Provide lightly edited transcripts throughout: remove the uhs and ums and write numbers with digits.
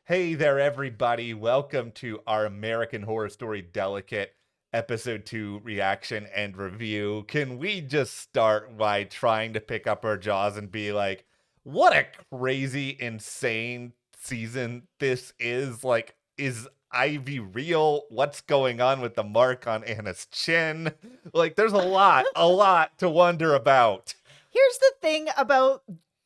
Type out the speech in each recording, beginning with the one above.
Hey there, everybody. Welcome to our American Horror Story Delicate Episode 2 reaction and review. Can we just start by trying to pick up our jaws and be like, what a crazy, insane season this is? Like, is Ivy real? What's going on with the mark on Anna's chin? Like, there's a lot to wonder about. Here's the thing about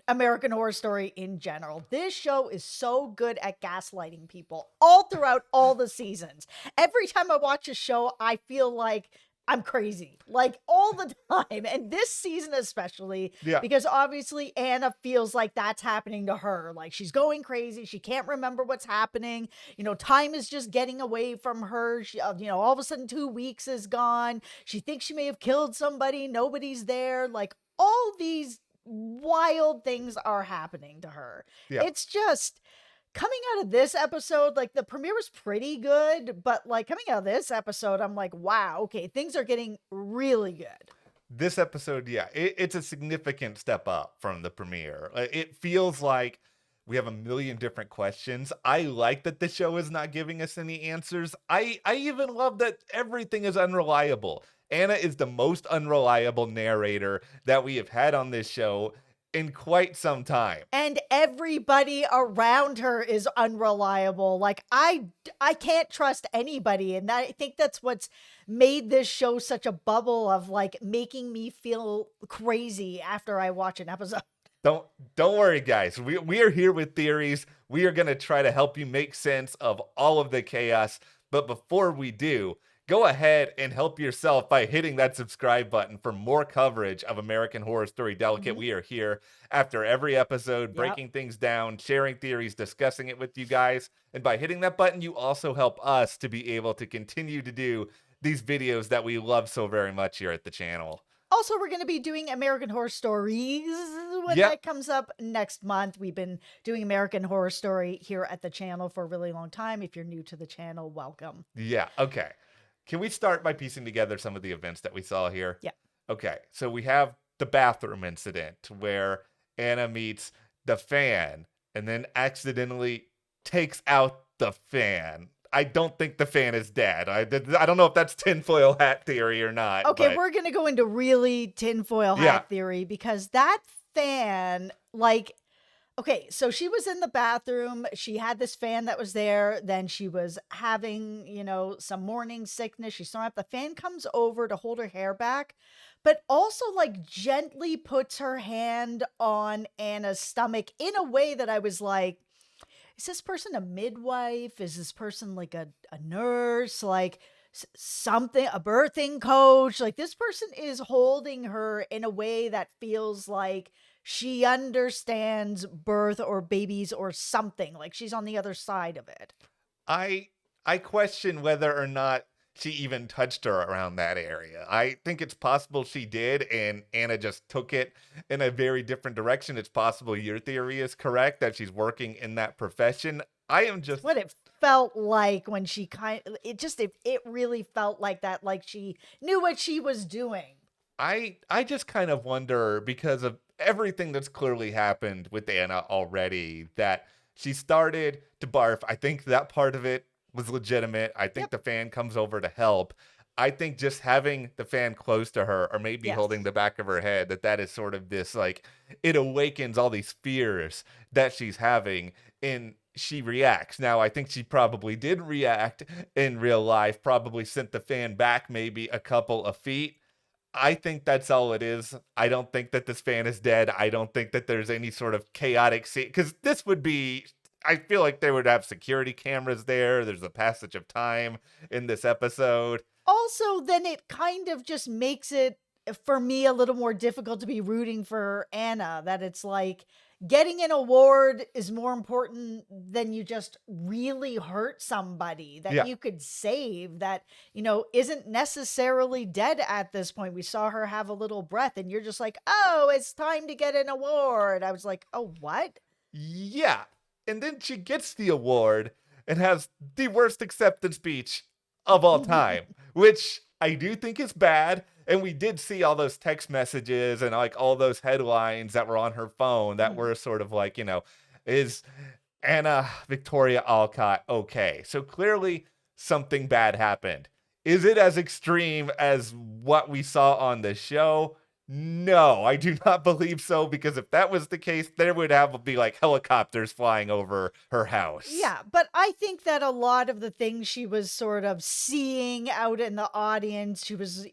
American Horror Story in general. This show is so good at gaslighting people all throughout all the seasons. Every time I watch a show, I feel like I'm crazy, like all the time. And this season, especially, Yeah. because obviously Anna feels like that's happening to her. Like she's going crazy. She can't remember what's happening. Time is just getting away from her. All of a sudden 2 weeks is gone. She thinks she may have killed somebody. Nobody's there. Like all these wild things are happening to her. Yeah. It's just coming out of this episode, like the premiere was pretty good, but like coming out of this episode, I'm like, wow, okay, things are getting really good. This episode, yeah, it's a significant step up from the premiere. It feels like we have a million different questions. I like that the show is not giving us any answers. I even love that everything is unreliable. Anna is the most unreliable narrator that we have had on this show in quite some time. And everybody around her is unreliable. Like I can't trust anybody, and I think that's what's made this show such a bubble of like making me feel crazy after I watch an episode. Don't worry, guys. We are here with theories. We are going to try to help you make sense of all of the chaos. But before we do, go ahead and help yourself by hitting that subscribe button for more coverage of American Horror Story Delicate. We are here after every episode, breaking things down, sharing theories, discussing it with you guys. And by hitting that button, you also help us to be able to continue to do these videos that we love so very much here at the channel. Also, we're going to be doing American Horror Stories when that comes up next month. We've been doing American Horror Story here at the channel for a really long time. If you're new to the channel, welcome. Yeah, okay. Can we start by piecing together some of the events that we saw here? Yeah. Okay, so we have the bathroom incident where Anna meets the fan and then accidentally takes out the fan. I don't think the fan is dead. I don't know if that's tinfoil hat theory or not. Okay, we're going to go into really tinfoil hat theory because that fan, like, okay, so she was in the bathroom. She had this fan that was there. Then she was having, some morning sickness. She saw it. The fan comes over to hold her hair back, but also like gently puts her hand on Anna's stomach in a way that I was like, is this person a midwife? Is this person like a nurse? Like something, a birthing coach? Like this person is holding her in a way that feels like she understands birth or babies or something. Like she's on the other side of it. I question whether or not she even touched her around that area. I think it's possible she did, and Anna just took it in a very different direction. It's possible your theory is correct, that she's working in that profession. I am just... what it felt like when she it really felt like that, like she knew what she was doing. I just kind of wonder, because of everything that's clearly happened with Anna already, that she started to barf. I think that part of it was legitimate. I think the fan comes over to help. I think just having the fan close to her, or maybe holding the back of her head, that is sort of this, like, it awakens all these fears that she's having, and she reacts. Now, I think she probably did react in real life, probably sent the fan back maybe a couple of feet. I think that's all it is. I don't think that this fan is dead. I don't think that there's any sort of chaotic scene, because this would be... I feel like they would have security cameras there. There's a passage of time in this episode. Also, then it kind of just makes it, for me, a little more difficult to be rooting for Anna. That it's like getting an award is more important than you just really hurt somebody that you could save, that, isn't necessarily dead at this point. We saw her have a little breath and you're just like, oh, it's time to get an award. I was like, oh, what? Yeah. And then she gets the award and has the worst acceptance speech of all time, which I do think is bad. And we did see all those text messages and like all those headlines that were on her phone that were sort of like, is Anna Victoria Alcott, okay. So clearly something bad happened. Is it as extreme as what we saw on the show? No, I do not believe so, because if that was the case, there would have to be like helicopters flying over her house. Yeah, but I think that a lot of the things she was sort of seeing out in the audience, she was,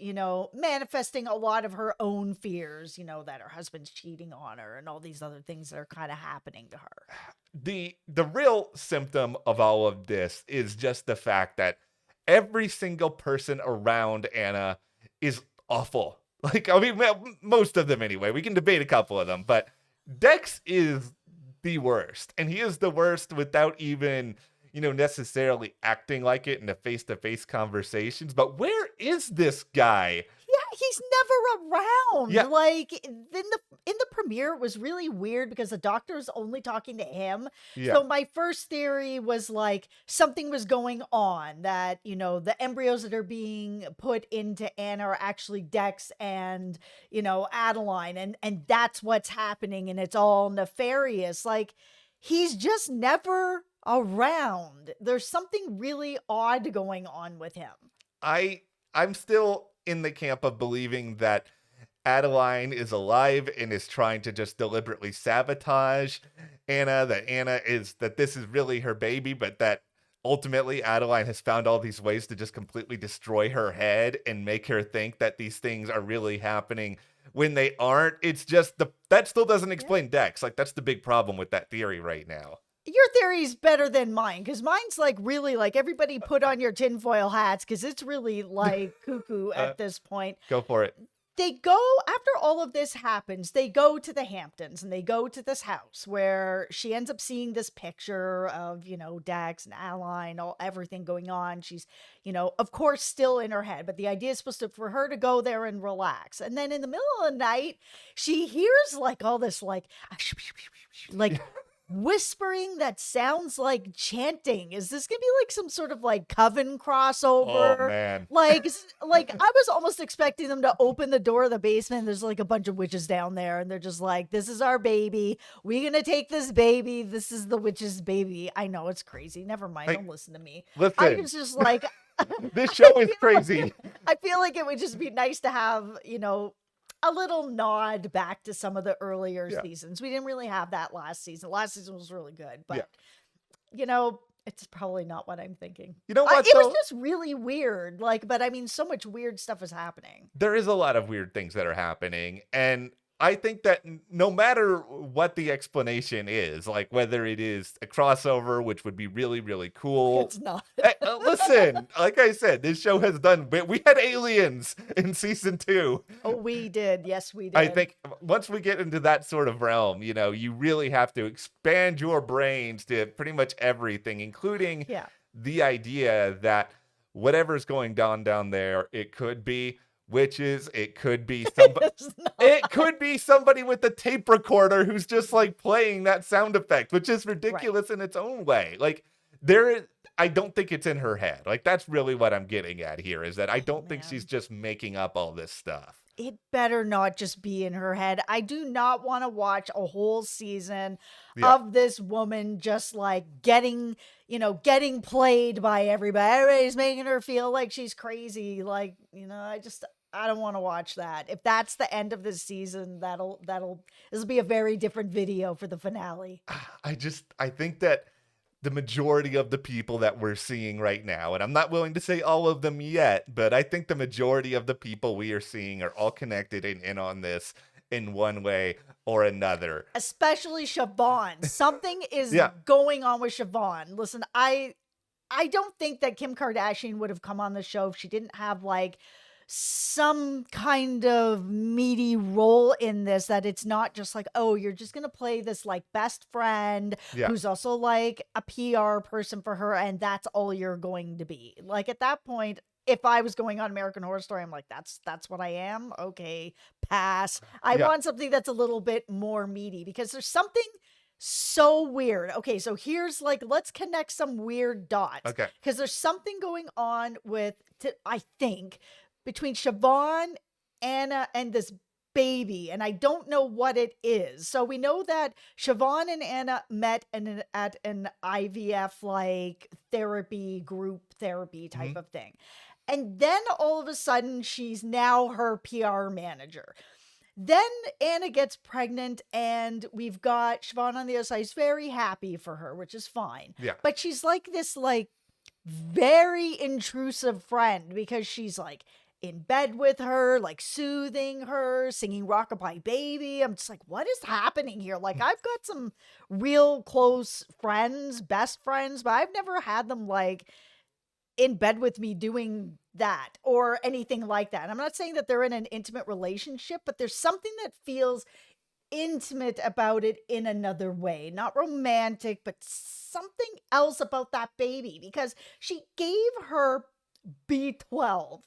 manifesting a lot of her own fears, that her husband's cheating on her and all these other things that are kind of happening to her. The real symptom of all of this is just the fact that every single person around Anna is awful. Like, I mean, well, most of them anyway. We can debate a couple of them, but Dex is the worst. And he is the worst without even, necessarily acting like it in the face-to-face conversations. But where is this guy? Yeah, he's never around. Yeah. Like in the premiere, it was really weird because the doctor was only talking to him. Yeah. So my first theory was like something was going on, that the embryos that are being put into Anna are actually Dex and Adeline, and that's what's happening, and it's all nefarious. Like, he's just never around. There's something really odd going on with him. I'm still in the camp of believing that Adeline is alive and is trying to just deliberately sabotage Anna, that this is really her baby, but that ultimately Adeline has found all these ways to just completely destroy her head and make her think that these things are really happening when they aren't. It's just that still doesn't explain Dex. Like, that's the big problem with that theory right now. Your theory's better than mine, because mine's like really like everybody put on your tinfoil hats, because it's really like cuckoo at this point. Go for it. They go, after all of this happens, they go to the Hamptons and they go to this house where she ends up seeing this picture of, Dax and Adeline, everything going on. She's, of course, still in her head, but the idea is supposed to, for her to go there and relax. And then in the middle of the night, she hears like all this, like whispering that sounds like chanting. Is this gonna be like some sort of like Coven crossover? Oh man. Like I was almost expecting them to open the door of the basement. There's like a bunch of witches down there, and they're just like, "This is our baby. We're gonna take this baby. This is the witch's baby." I know it's crazy. Never mind. Don't listen to me. Listen. I was just like, this show is crazy. I feel like it would just be nice to have, a little nod back to some of the earlier seasons. We didn't really have that last season. Last season was really good, but it's probably not what I'm thinking. You know what? It was just really weird. Like, but I mean, so much weird stuff is happening. There is a lot of weird things that are happening, and I think that no matter what the explanation is, like whether it is a crossover, which would be really, really cool. It's not. Listen, like I said, this show has done, we had aliens in season 2. Oh, we did. Yes, we did. I think once we get into that sort of realm, you really have to expand your brains to pretty much everything, including the idea that whatever's going on down there, it could be witches, it could be somebody, it could be somebody with a tape recorder who's just like playing that sound effect, which is ridiculous in its own way. Like, I don't think it's in her head. Like, that's really what I'm getting at here, is that I don't think she's just making up all this stuff. It better not just be in her head. I do not want to watch a whole season of this woman just like getting played by everybody. Everybody's making her feel like she's crazy. Like, I don't want to watch that. If that's the end of this season, this will be a very different video for the finale. I think that the majority of the people that we're seeing right now, and I'm not willing to say all of them yet, but I think the majority of the people we are seeing are all connected and in on this in one way or another. Especially Siobhan. Something is going on with Siobhan. Listen, I don't think that Kim Kardashian would have come on the show if she didn't have like some kind of meaty role in this, that it's not just like, oh, you're just gonna play this like best friend who's also like a PR person for her, and that's all you're going to be. Like, at that point, if I was going on American Horror Story, I'm like, that's what I am. Okay, pass. I want something that's a little bit more meaty, because there's something so weird. Okay, so here's like, let's connect some weird dots. Okay. Because there's something going on with, I think, between Siobhan, Anna, and this baby, and I don't know what it is. So we know that Siobhan and Anna met at an IVF like group therapy type of thing. And then all of a sudden she's now her PR manager. Then Anna gets pregnant, and we've got Siobhan on the other side. He's very happy for her, which is fine. Yeah. But she's like this like very intrusive friend, because she's like in bed with her, like soothing her, singing Rockabye Baby. I'm just like, what is happening here? Like, I've got some real close friends, best friends, but I've never had them like in bed with me doing that or anything like that. And I'm not saying that they're in an intimate relationship, but there's something that feels intimate about it in another way. Not romantic, but something else about that baby, because she gave her B12.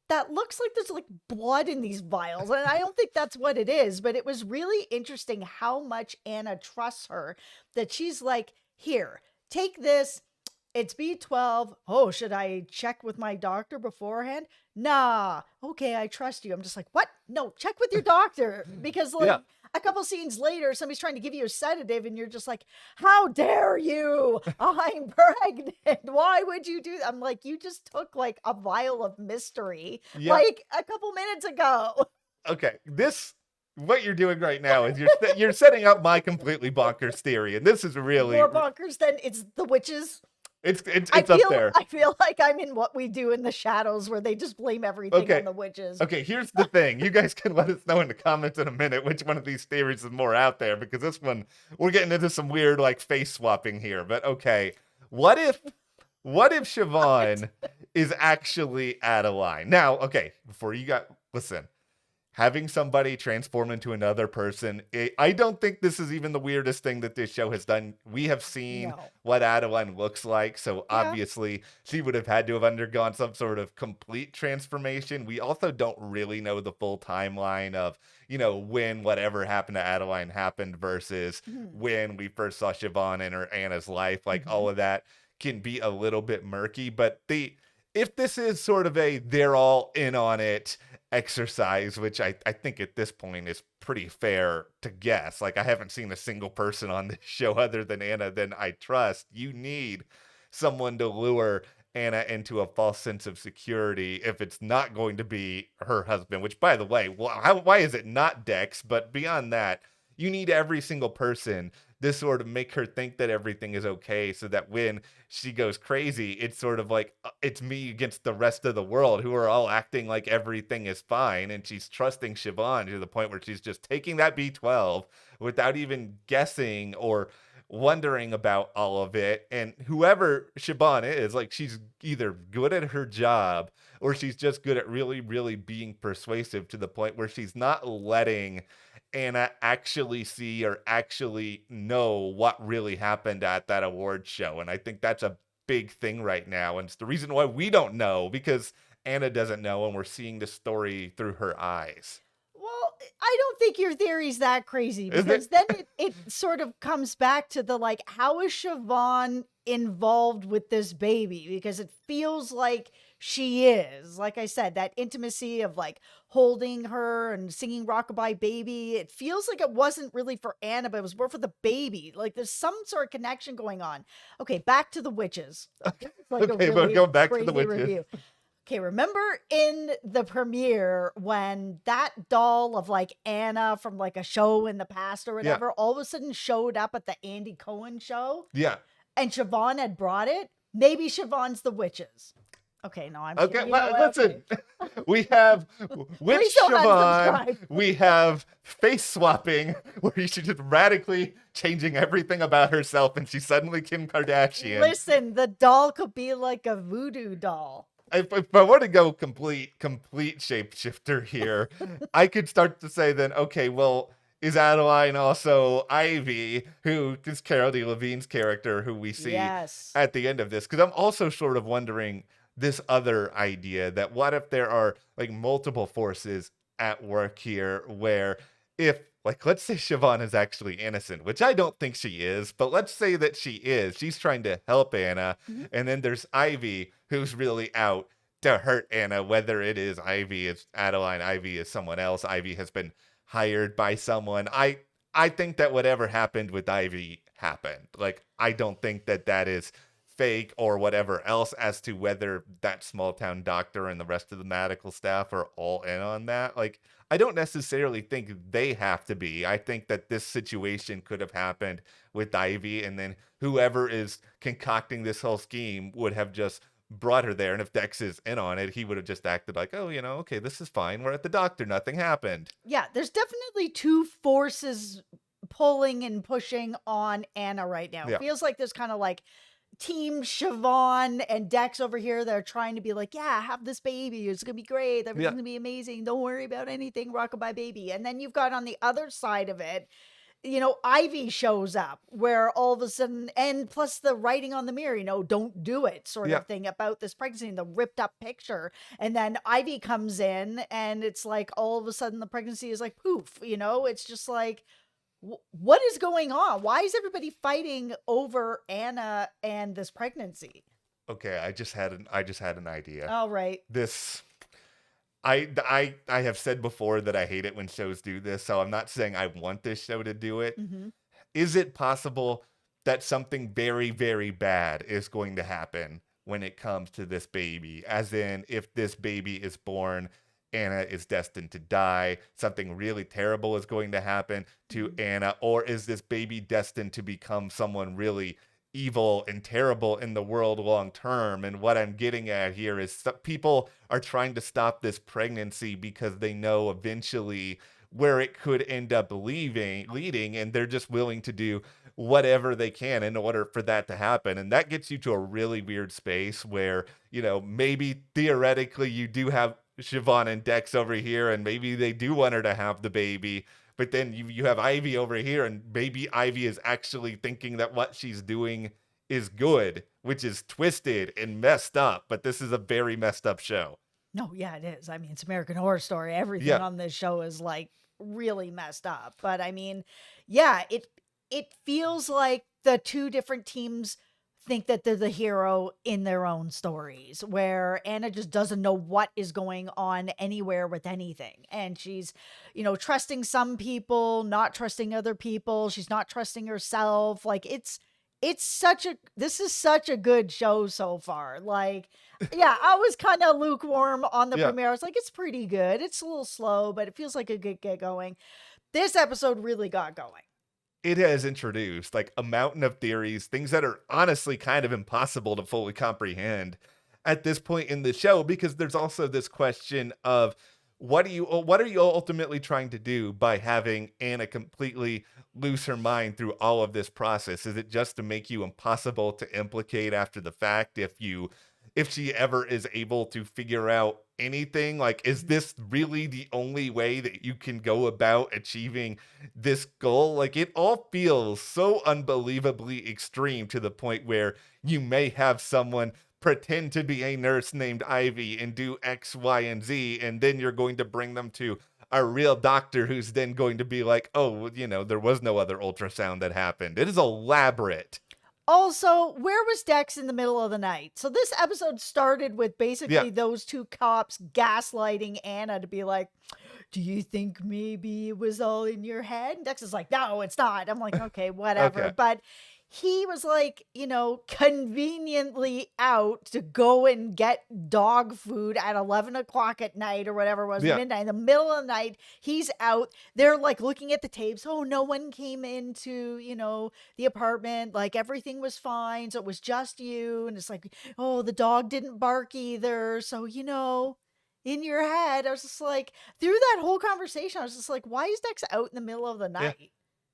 That looks like there's like blood in these vials. And I don't think that's what it is, but it was really interesting how much Anna trusts her, that she's like, here, take this. It's B12. Oh, should I check with my doctor beforehand? Nah. Okay, I trust you. I'm just like, what? No, check with your doctor. Because like a couple scenes later, somebody's trying to give you a sedative and you're just like, how dare you? I'm pregnant. Why would you do that? I'm like, you just took like a vial of mystery like a couple minutes ago. Okay, what you're doing right now is you're setting up my completely bonkers theory, and this is really more bonkers than it's the witches. It's up there. I feel like I'm in What We Do in the Shadows, where they just blame everything on the witches. Okay, here's the thing. You guys can let us know in the comments in a minute which one of these theories is more out there, because this one, we're getting into some weird like face swapping here. But okay, what if Siobhan is actually Adeline? Now, okay, listen. Having somebody transform into another person, I don't think this is even the weirdest thing that this show has done. We have seen what Adeline looks like, so obviously she would have had to have undergone some sort of complete transformation. We also don't really know the full timeline of, when whatever happened to Adeline happened versus when we first saw Siobhan in her Anna's life. Like, all of that can be a little bit murky, but if this is sort of they're all in on it exercise, which I think at this point is pretty fair to guess. Like, I haven't seen a single person on this show other than Anna that I trust. You need someone to lure Anna into a false sense of security if it's not going to be her husband, which, by the way, why is it not Dex? But beyond that, you need every single person to sort of make her think that everything is okay, so that when she goes crazy, it's sort of like, it's me against the rest of the world who are all acting like everything is fine. And she's trusting Siobhan to the point where she's just taking that B12 without even guessing or wondering about all of it. And whoever Siobhan is, like, she's either good at her job or she's just good at really, really being persuasive to the point where she's not letting Anna actually see or actually know what really happened at that award show. And I think that's a big thing right now. And it's the reason why we don't know, because Anna doesn't know and we're seeing the story through her eyes. Well, I don't think your theory's that crazy, because then it sort of comes back to the, like, how is Siobhan involved with this baby? Because it feels like she is. Like I said, that intimacy of like holding her and singing Rockabye Baby, it feels like it wasn't really for Anna, but it was more for the baby. Like, there's some sort of connection going on. Okay, back to the witches. Okay, but go back to the witches. Review. Okay, remember in the premiere when that doll of like Anna from like a show in the past or whatever all of a sudden showed up at the Andy Cohen show? Yeah. And Siobhan had brought it? Maybe Siobhan's the witches. Okay, no, I'm okay. Listen, we have witch Siobhan. We have face swapping, where she's just radically changing everything about herself, and she's suddenly Kim Kardashian. Listen, the doll could be like a voodoo doll. If I want to go complete shapeshifter here, I could start to say then, okay, well, is Adeline also Ivy, who is Carol D. Levine's character, who we see at the end of this? Because I'm also sort of wondering this other idea that what if there are like multiple forces at work here, where if, like, let's say Siobhan is actually innocent, which I don't think she is, but let's say that she is. She's trying to help Anna, and then there's Ivy, who's really out to hurt Anna, whether it is Ivy, it's Adeline, Ivy is someone else. Ivy has been hired by someone. I think that whatever happened with Ivy happened. Like, I don't think that that is fake or whatever else. As to whether that small town doctor and the rest of the medical staff are all in on that, like, I don't necessarily think they have to be. I think that this situation could have happened with Ivy, and then whoever is concocting this whole scheme would have just brought her there. And if Dex is in on it, he would have just acted like, oh, okay, this is fine. We're at the doctor. Nothing happened. Yeah, there's definitely two forces pulling and pushing on Anna right now. Yeah. It feels like there's kind of like Team Siobhan and Dex over here. They're trying to be like, yeah, have this baby. It's going to be great. Everything's going to be amazing. Don't worry about anything. Rockabye baby. And then you've got on the other side of it, Ivy shows up where all of a sudden, and plus the writing on the mirror, don't do it sort of thing about this pregnancy, the ripped up picture. And then Ivy comes in and it's like all of a sudden the pregnancy is like poof, it's just like, what is going on? Why is everybody fighting over Anna and this pregnancy? Okay, I just had an idea. All right. I have said before that I hate it when shows do this, so I'm not saying I want this show to do it. Mm-hmm. Is it possible that something very, very bad is going to happen when it comes to this baby? As in, if this baby is born, Anna is destined to die. Something really terrible is going to happen to Anna. Or is this baby destined to become someone really evil and terrible in the world long term? And what I'm getting at here is people are trying to stop this pregnancy because they know eventually where it could end up leading, and they're just willing to do whatever they can in order for that to happen. And that gets you to a really weird space where, maybe theoretically you do have Siobhan and Dex over here, and maybe they do want her to have the baby. But then you have Ivy over here, and maybe Ivy is actually thinking that what she's doing is good, which is twisted and messed up. But this is a very messed up show. No, yeah, it is. I mean, it's American Horror Story. Everything on this show is like really messed up. But I mean, yeah, it feels like the two different teams think that they're the hero in their own stories, where Anna just doesn't know what is going on anywhere with anything. And she's, trusting some people, not trusting other people. She's not trusting herself. Like this is such a good show so far. Like, yeah, I was kind of lukewarm on the premiere. I was like, it's pretty good. It's a little slow, but it feels like a good get going. This episode really got going. It has introduced like a mountain of theories, things that are honestly kind of impossible to fully comprehend at this point in the show, because there's also this question of what are you ultimately trying to do by having Anna completely lose her mind through all of this process? Is it just to make you impossible to implicate after the fact if she ever is able to figure out anything? Like, is this really the only way that you can go about achieving this goal? Like, it all feels so unbelievably extreme to the point where you may have someone pretend to be a nurse named Ivy and do X, Y, and Z, and then you're going to bring them to a real doctor who's then going to be like, oh, there was no other ultrasound that happened. It is elaborate. Also, where was Dex in the middle of the night? So this episode started with basically those two cops gaslighting Anna to be like, do you think maybe it was all in your head? And Dex is like, no, it's not. I'm like, okay, whatever. Okay. But he was like, conveniently out to go and get dog food at 11 o'clock at night or whatever it was, midnight, in the middle of the night. He's out. They're like looking at the tapes. Oh, no one came into, the apartment. Like everything was fine. So it was just you. And it's like, oh, the dog didn't bark either. So, in your head, I was just like, through that whole conversation, I was just like, why is Dex out in the middle of the night? Yeah.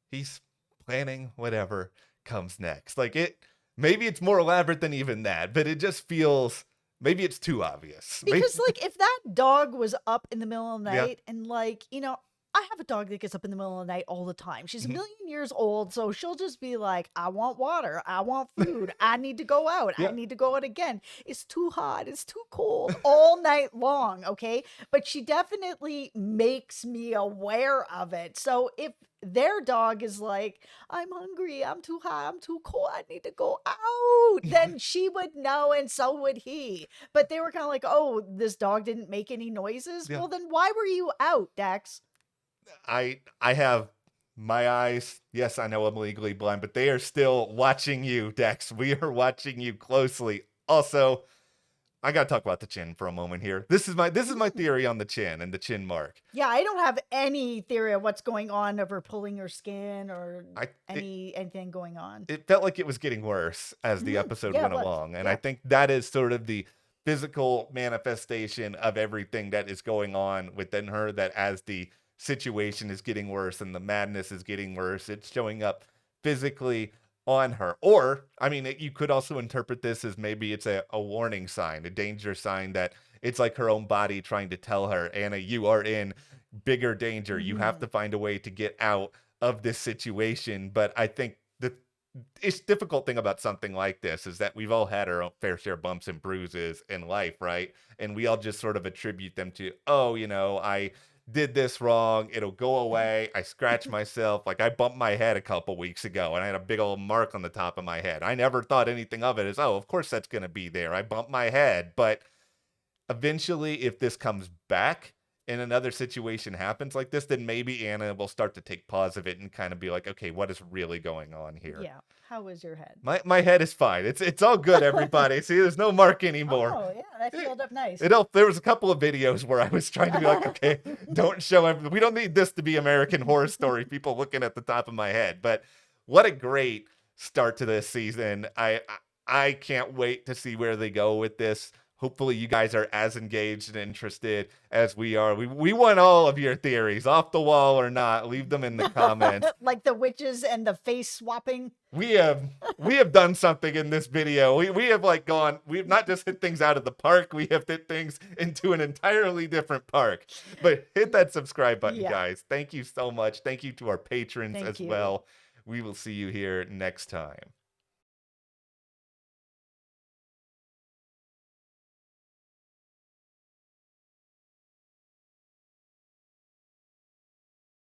He's planning whatever comes next. Like, maybe it's more elaborate than even that, but it just feels, maybe it's too obvious. Because like if that dog was up in the middle of the night and like, I have a dog that gets up in the middle of the night all the time. She's a Mhm. million years old, so she'll just be like, I want water. I want food. I need to go out. I Yeah. need to go out again. It's too hot. It's too cold all night long. Okay. But she definitely makes me aware of it. So if their dog is like, I'm hungry, I'm too hot, I'm too cold, I need to go out, then she would know, and so would he. But they were kind of like, oh, this dog didn't make any noises. Yeah. Well, then why were you out, Dex? I have my eyes. Yes, I know I'm legally blind, but they are still watching you, Dex. We are watching you closely. Also, I gotta talk about the chin for a moment here. This is my theory on the chin and the chin mark. Yeah, I don't have any theory of what's going on of her pulling her skin or I it, anything going on. it felt like it was getting worse as the episode Yeah, it went was. along, and I Yeah. think that is sort of the physical manifestation of everything that is going on within her. That as the situation is getting worse and the madness is getting worse, it's showing up physically on her. Or, I mean, you could also interpret this as maybe it's a warning sign, a danger sign that it's like her own body trying to tell her, Anna, you are in bigger danger. You have Mhm. to find a way to get out of this situation. But I think the it's difficult thing about something like this is that we've all had our own fair share of bumps and bruises in life, right? And we all just sort of attribute them to, oh, I did this wrong. It'll go away. I scratched myself. Like I bumped my head a couple weeks ago and I had a big old mark on the top of my head. I never thought anything of it as, oh, of course that's going to be there. I bumped my head. But eventually, if this comes back and another situation happens like this, then maybe Anna will start to take pause of it and kind of be like, okay, what is really going on here? Yeah. How is your head? My head is fine. It's all good, everybody. See, there's no mark anymore. Oh, yeah, that healed up nice. There was a couple of videos where I was trying to be like, okay, don't show everything. We don't need this to be American Horror Story. People looking at the top of my head. But what a great start to this season. I can't wait to see where they go with this. Hopefully you guys are as engaged and interested as we are. We want all of your theories, off the wall or not. Leave them in the comments. Like the witches and the face swapping. We have done something in this video. We have we've not just hit things out of the park, we have hit things into an entirely different park. But hit that subscribe button, Yeah. guys. Thank you so much. Thank you to our patrons Thank as you. well. We will see you here next time.